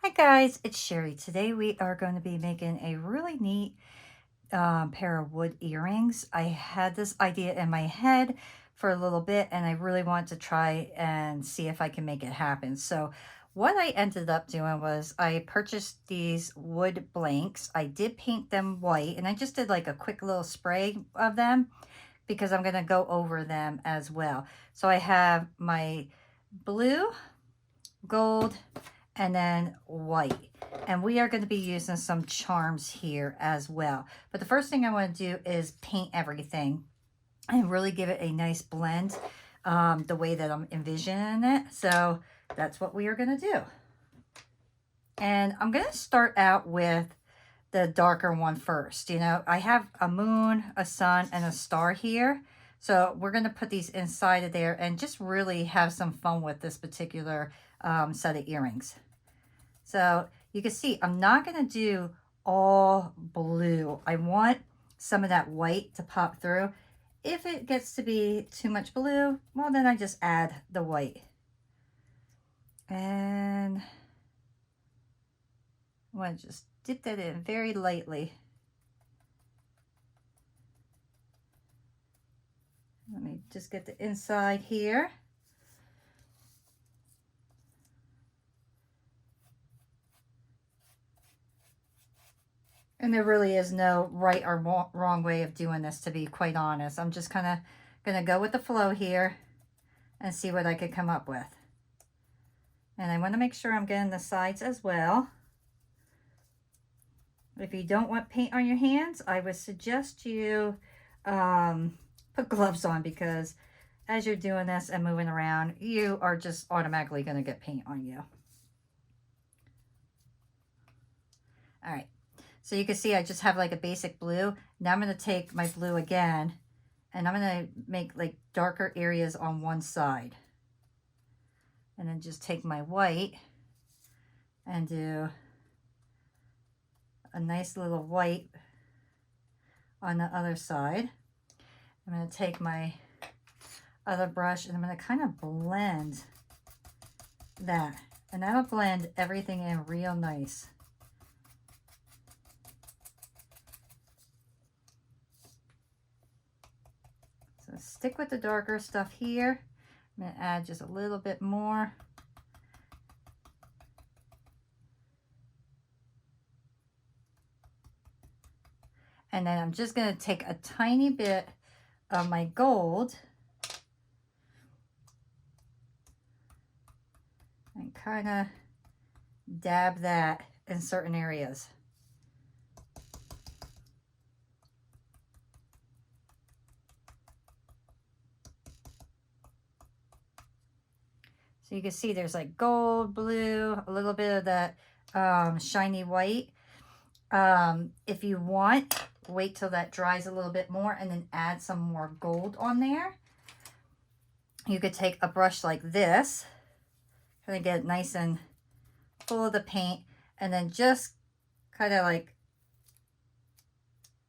Hi guys, it's Sherry. Today we are going to be making a really neat pair of wood earrings. I had this idea in my head for a little bit and I really want to try and see if I can make it happen. So what I ended up doing was I purchased these wood blanks. I did paint them white and I just did like a quick little spray of them because I'm going to go over them as well. So I have my blue, gold, and then white. And we are going to be using some charms here as well. But the first thing I want to do is paint everything and really give it a nice blend the way that I'm envisioning it. So that's what we are going to do. And I'm going to start out with the darker one first. You know, I have a moon, a sun, and a star here. So we're going to put these inside of there and just really have some fun with this particular set of earrings. So you can see I'm not going to do all blue. I want some of that white to pop through. If it gets to be too much blue, well, then I just add the white. And I want to just dip that in very lightly. Let me just get the inside here. And there really is no right or wrong way of doing this, to be quite honest. I'm just kind of going to go with the flow here and see what I could come up with. And I want to make sure I'm getting the sides as well. If you don't want paint on your hands, I would suggest you put gloves on, because as you're doing this and moving around, you are just automatically going to get paint on you. All right. So you can see I just have like a basic blue. Now I'm going to take my blue again and I'm going to make like darker areas on one side. And then just take my white and do a nice little white on the other side. I'm going to take my other brush and I'm going to kind of blend that. And that'll blend everything in real nice. So stick with the darker stuff here. I'm going to add just a little bit more. And then I'm just going to take a tiny bit of my gold and kind of dab that in certain areas. So you can see there's like gold, blue, a little bit of that shiny white. If you want, wait till that dries a little bit more and then add some more gold on there. You could take a brush like this, kind of get it nice and full of the paint, and then just kind of like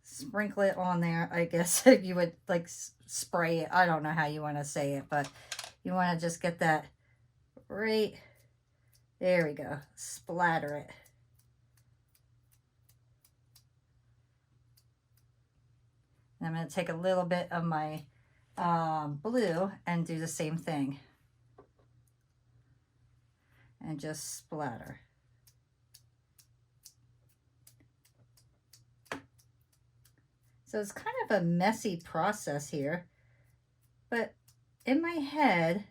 sprinkle it on there. I guess you would like spray it. I don't know how you want to say it, but you want to just get that right there. We go. Splatter it. And I'm going to take a little bit of my blue and do the same thing. And just splatter. So it's kind of a messy process here, but in my head,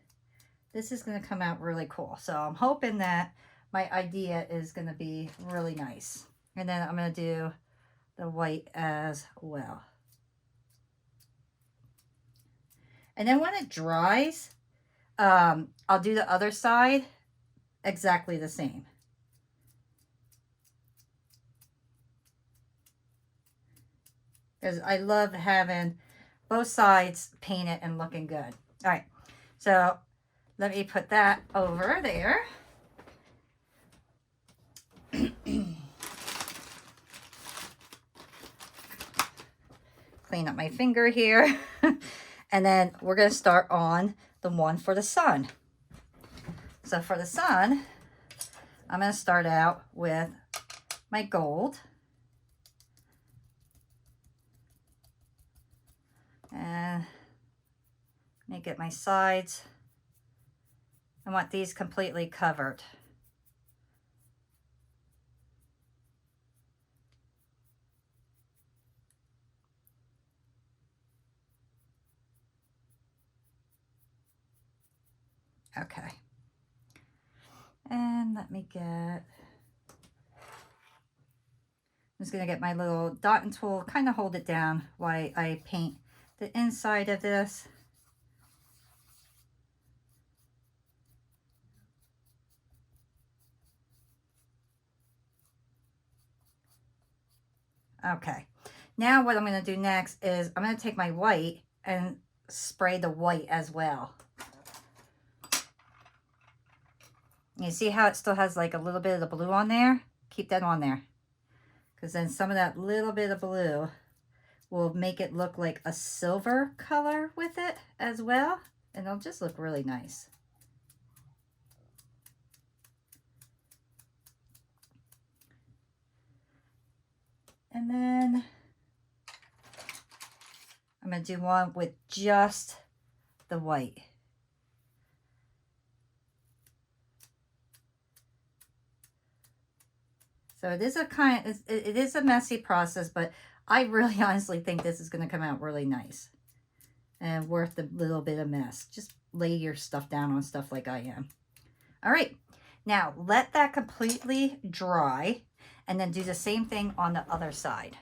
this is going to come out really cool. So I'm hoping that my idea is going to be really nice. And then I'm going to do the white as well. And then when it dries, I'll do the other side exactly the same. Because I love having both sides painted and looking good. All right, so let me put that over there. Clean up my finger here. And then we're going to start on the one for the sun. So for the sun, I'm going to start out with my gold. And let me get my sides. I want these completely covered. Okay. And let me get, I'm just going to get my little dotting tool, kind of hold it down while I paint the inside of this. Okay. Now what I'm going to do next is I'm going to take my white and spray the white as well. You see how it still has like a little bit of the blue on there? Keep that on there. Because then some of that little bit of blue will make it look like a silver color with it as well. And it'll just look really nice. And then I'm going to do one with just the white. So it is it is a messy process, but I really honestly think this is going to come out really nice and worth the little bit of mess. Just lay your stuff down on stuff like I am. All right, now let that completely dry and then do the same thing on the other side.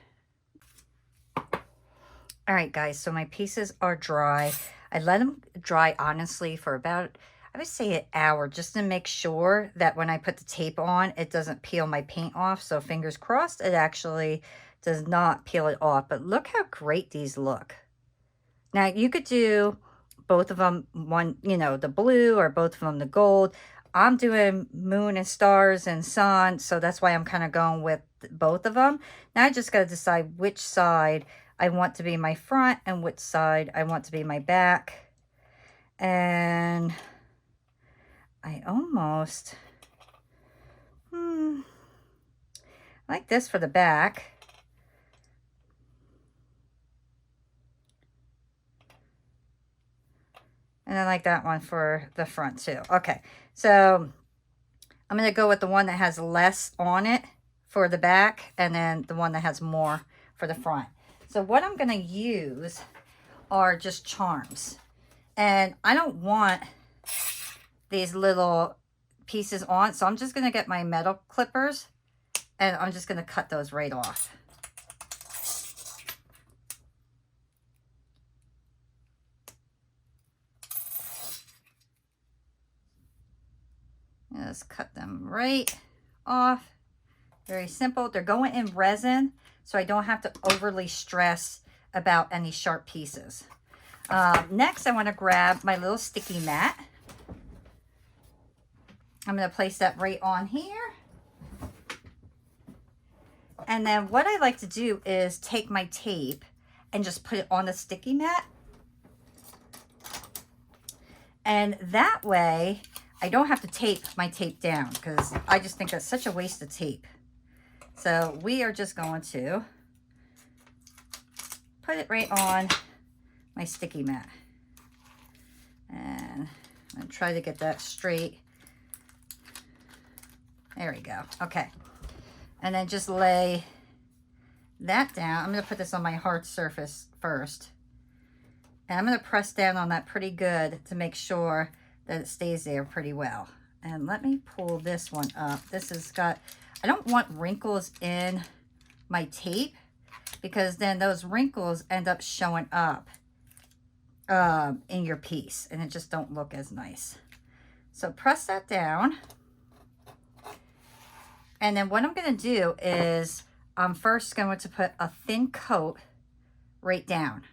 All right, guys, so my pieces are dry. I let them dry, honestly, for about, I would say, an hour, just to make sure that when I put the tape on, it doesn't peel my paint off. So fingers crossed, it actually does not peel it off. But look how great these look. Now, you could do both of them, one, you know, the blue, or both of them the gold. I'm doing moon and stars and sun, so that's why I'm kind of going with both of them. Now I just got to decide which side I want to be my front and which side I want to be my back. And I almost like this for the back. And I like that one for the front too. Okay, so I'm going to go with the one that has less on it for the back, and then the one that has more for the front. So what I'm going to use are just charms. And I don't want these little pieces on, so I'm just going to get my metal clippers, and I'm just going to cut those right off. Just cut them right off. Very simple. They're going in resin, so I don't have to overly stress about any sharp pieces. Next, I want to grab my little sticky mat. I'm going to place that right on here. And then what I like to do is take my tape and just put it on the sticky mat. And that way, I don't have to tape my tape down, because I just think that's such a waste of tape. So we are just going to put it right on my sticky mat. And I'm going to try to get that straight. There we go. Okay. And then just lay that down. I'm going to put this on my hard surface first. And I'm going to press down on that pretty good to make sure that it stays there pretty well. And let me pull this one up. This has got, I don't want wrinkles in my tape, because then those wrinkles end up showing up in your piece, and it just don't look as nice. So press that down. And then what I'm going to do is I'm first going to put a thin coat right down.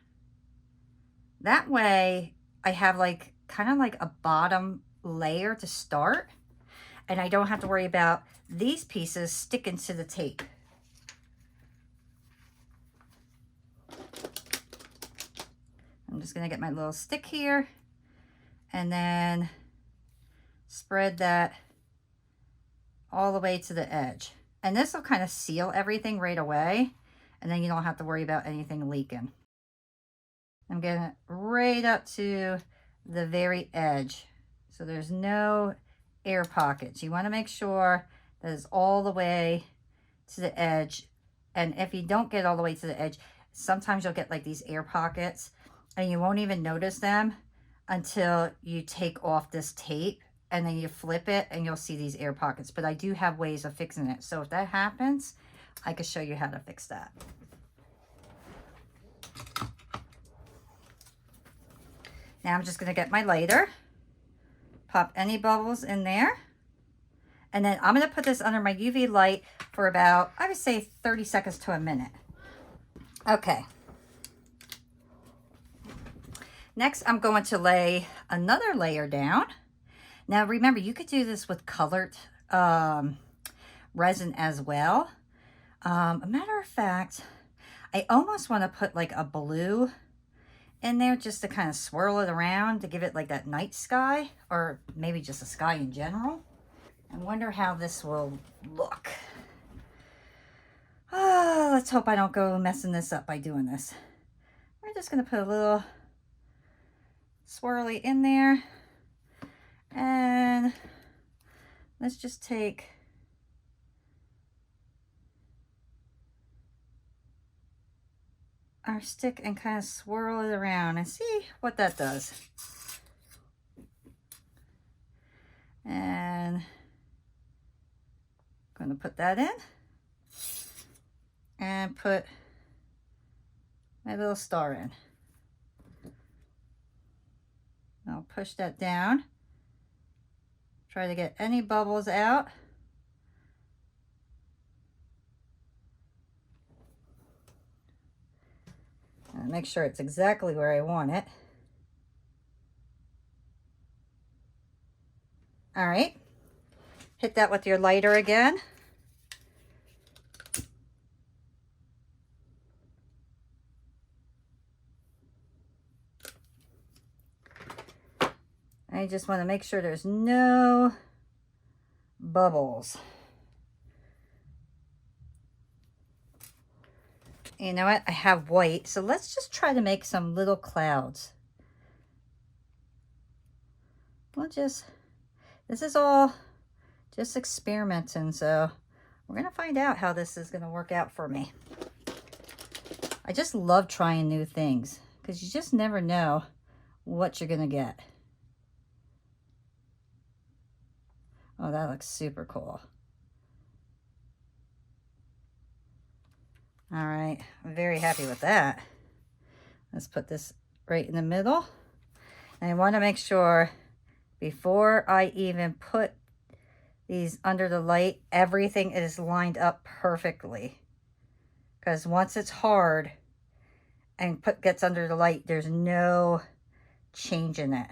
That way I have like kind of like a bottom layer to start, and I don't have to worry about these pieces sticking to the tape. I'm just going to get my little stick here and then spread that all the way to the edge. And this will kind of seal everything right away, and then you don't have to worry about anything leaking. I'm getting it right up to the very edge, so there's no air pockets. You want to make sure that it's all the way to the edge. And if you don't get all the way to the edge, sometimes you'll get like these air pockets and you won't even notice them until you take off this tape, and then you flip it and you'll see these air pockets. But I do have ways of fixing it, so if that happens, I can show you how to fix that. Now I'm just going to get my lighter, pop any bubbles in there, and then I'm going to put this under my UV light for about, I would say 30 seconds to a minute. Okay. Next, I'm going to lay another layer down. Now remember, you could do this with colored resin as well. A matter of fact, I almost want to put like a blue in there just to kind of swirl it around to give it like that night sky, or maybe just a sky in general. I wonder how this will look. Let's hope I don't go messing this up by doing this. We're just going to put a little swirly in there, and let's just take our stick and kind of swirl it around and see what that does. And I'm going to put that in and put my little star in. I'll push that down. Try to get any bubbles out. And make sure it's exactly where I want it. All right. Hit that with your lighter again. I just want to make sure there's no bubbles. You know what? I have white, so let's just try to make some little clouds. This is all just experimenting, so we're going to find out how this is going to work out for me. I just love trying new things because you just never know what you're going to get. Oh, that looks super cool. All right, I'm very happy with that. Let's put this right in the middle. And I want to make sure before I even put these under the light, everything is lined up perfectly. Because once it's hard and gets under the light, there's no change in it.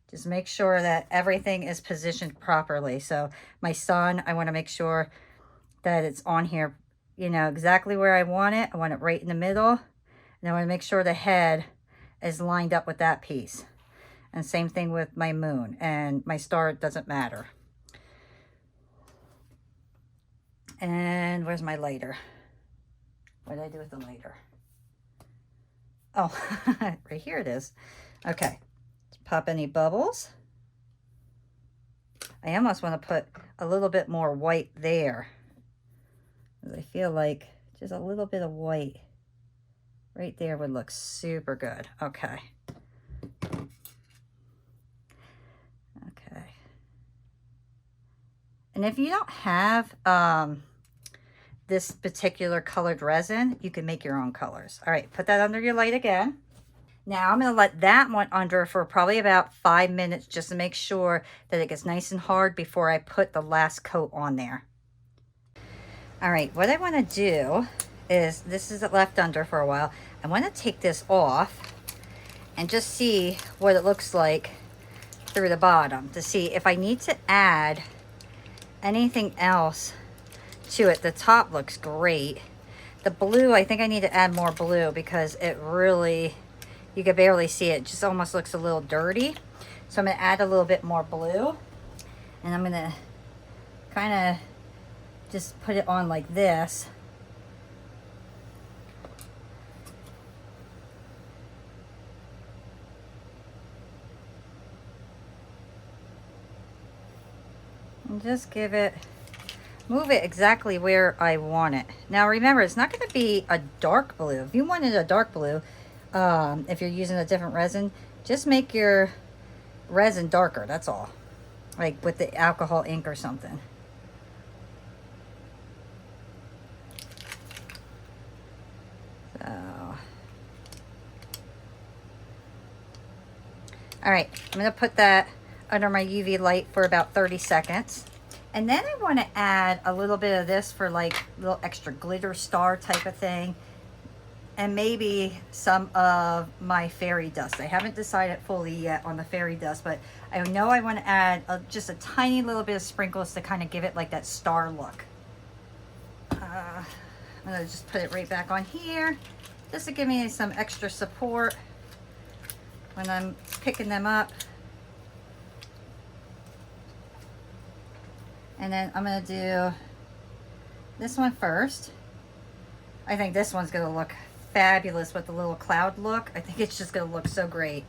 Just make sure that everything is positioned properly. So my sun, I want to make sure that it's on here, you know, exactly where I want it. I want it right in the middle. And I want to make sure the head is lined up with that piece. And same thing with my moon. And my star, it doesn't matter. And where's my lighter? What did I do with the lighter? Oh, right here it is. Okay. Pop any bubbles. I almost want to put a little bit more white there. I feel like just a little bit of white right there would look super good. Okay. Okay. And if you don't have this particular colored resin, you can make your own colors. All right, put that under your light again. Now I'm going to let that one under for probably about 5 minutes just to make sure that it gets nice and hard before I put the last coat on there. All right, what I want to do is, this is left under for a while. I want to take this off and just see what it looks like through the bottom to see if I need to add anything else to it. The top looks great. The blue, I think I need to add more blue because it really... you can barely see it. It just almost looks a little dirty. So I'm going to add a little bit more blue. And I'm going to kind of just put it on like this. And just move it exactly where I want it. Now remember, it's not going to be a dark blue. If you wanted a dark blue, if you're using a different resin, just make your resin darker, that's all. Like with the alcohol ink or something. So, all right, I'm going to put that under my UV light for about 30 seconds. And then I want to add a little bit of this for like a little extra glitter star type of thing. And maybe some of my fairy dust. I haven't decided fully yet on the fairy dust, but I know I want to add just a tiny little bit of sprinkles to kind of give it like that star look. I'm going to just put it right back on here just to give me some extra support when I'm picking them up. And then I'm going to do this one first. I think this one's going to look fabulous with the little cloud look. I think it's just going to look so great.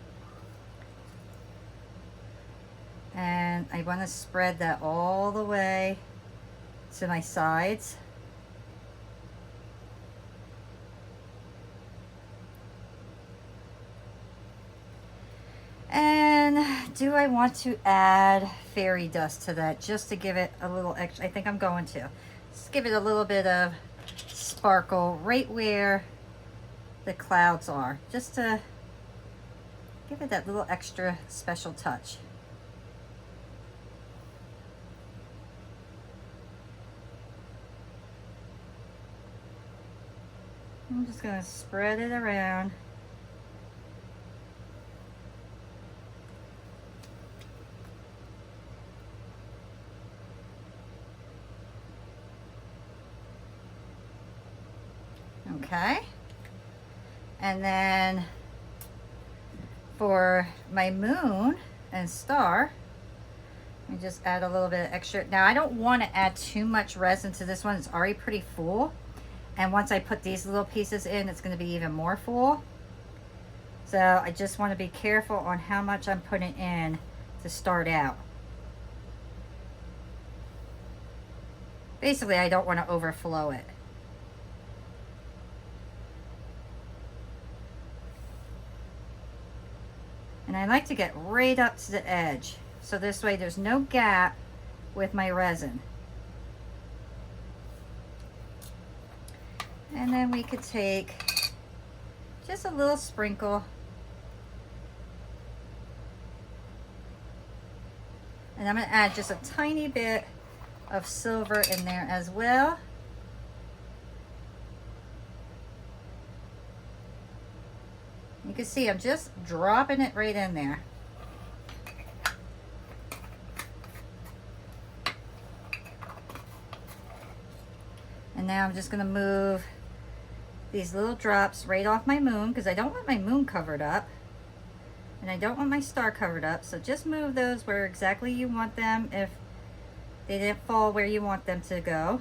And I want to spread that all the way to my sides. And do I want to add fairy dust to that just to give it a little extra? I think I'm going to. Just give it a little bit of sparkle right where the clouds are, just to give it that little extra special touch. I'm just going to spread it around. Okay, and then for my moon and star, I just add a little bit of extra. Now I don't want to add too much resin to this one. It's already pretty full, and once I put these little pieces in, it's going to be even more full. So I just want to be careful on how much I'm putting in to start out. Basically, I don't want to overflow it. And I like to get right up to the edge, so this way there's no gap with my resin. And then we could take just a little sprinkle. And I'm going to add just a tiny bit of silver in there as well. You can see I'm just dropping it right in there. And now I'm just going to move these little drops right off my moon, because I don't want my moon covered up. And I don't want my star covered up. So just move those where exactly you want them if they didn't fall where you want them to go.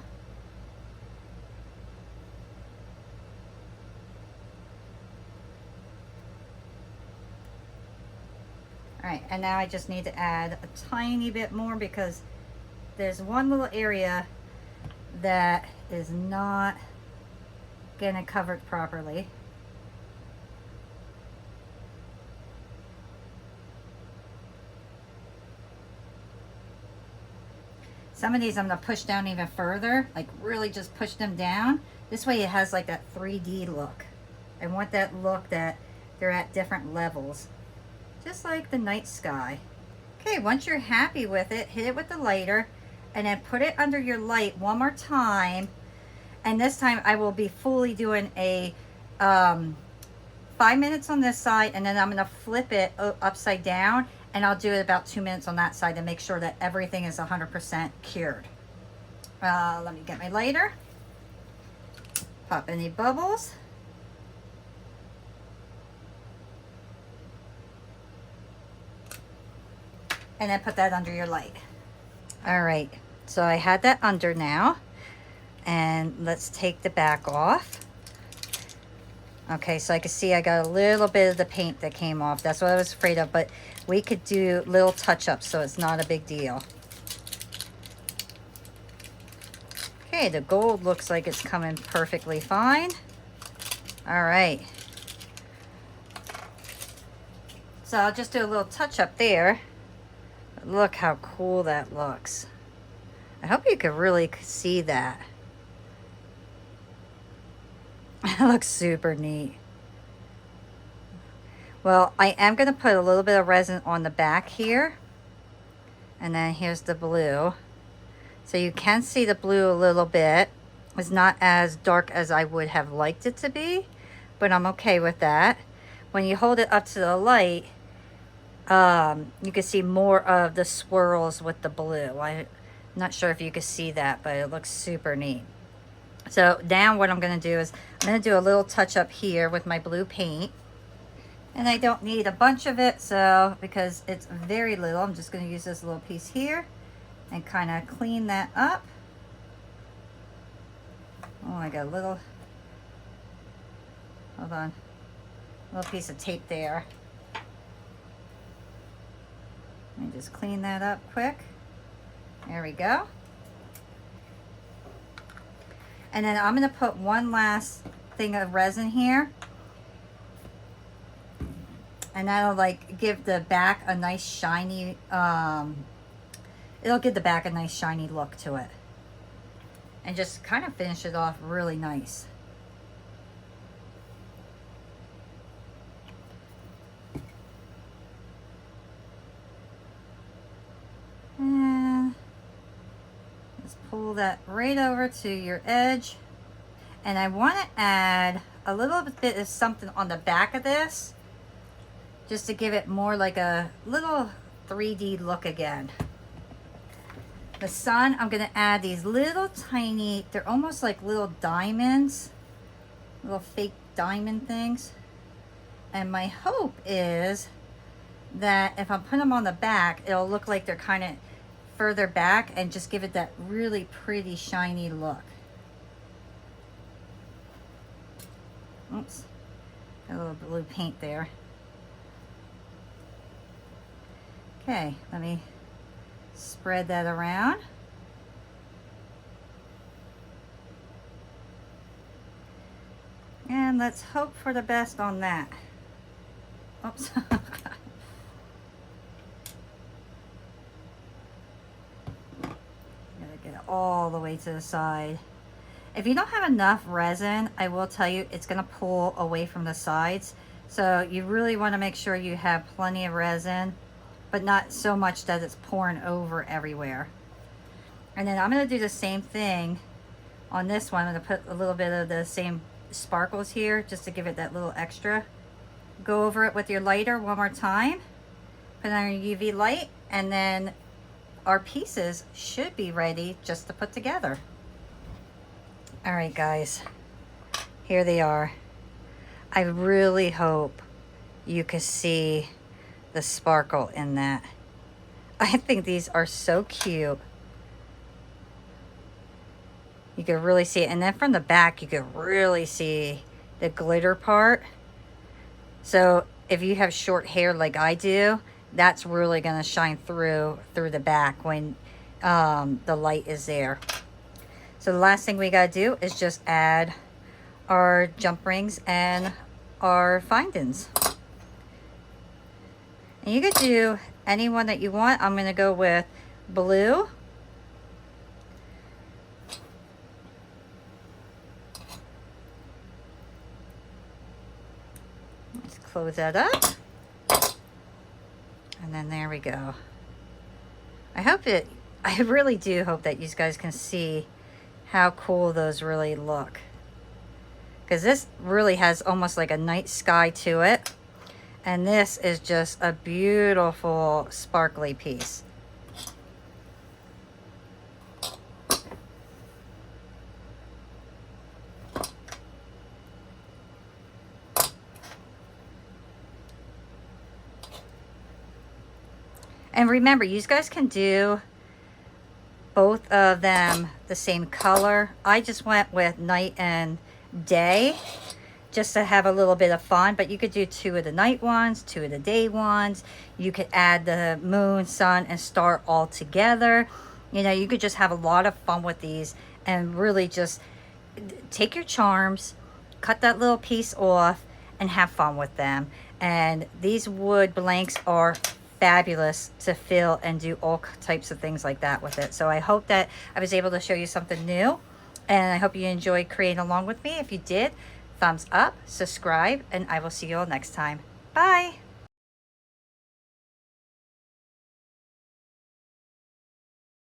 All right, and now I just need to add a tiny bit more because there's one little area that is not getting covered properly. Some of these I'm going to push down even further, like really just push them down. This way it has like that 3D look. I want that look that they're at different levels, just like the night sky. Okay, once you're happy with it, hit it with the lighter and then put it under your light one more time. And this time I will be fully doing a 5 minutes on this side, and then I'm going to flip it upside down, and I'll do it about 2 minutes on that side to make sure that everything is 100% cured. Let me get my lighter, pop any bubbles. And then put that under your light. All right, So I had that under now, and let's take the back off. Okay, so I can see I got a little bit of the paint that came off. That's what I was afraid of, but we could do little touch-ups, so it's not a big deal. Okay, the gold looks like it's coming perfectly fine. All right. So I'll just do a little touch-up there. Look how cool that looks. I hope you can really see that. It looks super neat. Well, I am going to put a little bit of resin on the back here. And then here's the blue. So you can see the blue a little bit. It's not as dark as I would have liked it to be, but I'm okay with that. When you hold it up to the light, you can see more of the swirls with the blue. I'm not sure if you can see that, but it looks super neat. So now what I'm going to do is I'm going to do a little touch up here with my blue paint. And I don't need a bunch of it, so because it's very little, I'm just going to use this little piece here and kind of clean that up. Oh, I got a little, hold on, little piece of tape there. Let me just clean that up quick. There we go. And then I'm going to put one last thing of resin here. And that'll like give the back a nice shiny, it'll give the back a nice shiny look to it. And just kind of finish it off really nice. And just pull that right over to your edge. And I want to add a little bit of something on the back of this, just to give it more like a little 3D look again. The sun, I'm going to add these little tiny, they're almost like little diamonds, little fake diamond things. And my hope is that if I put them on the back, it'll look like they're kind of further back and just give it that really pretty shiny look. Oops, got a little blue paint there. Okay, let me spread that around. And let's hope for the best on that. Oops. Gotta get it all the way to the side. If you don't have enough resin, I will tell you it's going to pull away from the sides. So you really want to make sure you have plenty of resin, but not so much that it's pouring over everywhere. And then I'm going to do the same thing on this one. I'm going to put a little bit of the same sparkles here just to give it that little extra. Go over it with your lighter one more time. Put on your UV light, and then our pieces should be ready just to put together. All right, guys, here they are. I really hope you can see the sparkle in that. I think these are so cute. You can really see it. And then from the back, you can really see the glitter part. So if you have short hair like I do, that's really going to shine through the back when the light is there. So the last thing we got to do is just add our jump rings and our findings. And you could do any one that you want. I'm going to go with blue. Let's close that up. And then there we go. I really do hope that you guys can see how cool those really look. Because this really has almost like a night sky to it. And this is just a beautiful sparkly piece. And remember, you guys can do both of them the same color. I just went with night and day just to have a little bit of fun, but you could do 2 of the night ones, 2 of the day ones. You could add the moon, sun, and star all together. You know, you could just have a lot of fun with these and really just take your charms, cut that little piece off, and have fun with them. And these wood blanks are fabulous to fill and do all types of things like that with it. So I hope that I was able to show you something new, and I hope you enjoyed creating along with me. If you did, thumbs up, subscribe, and I will see you all next time. Bye.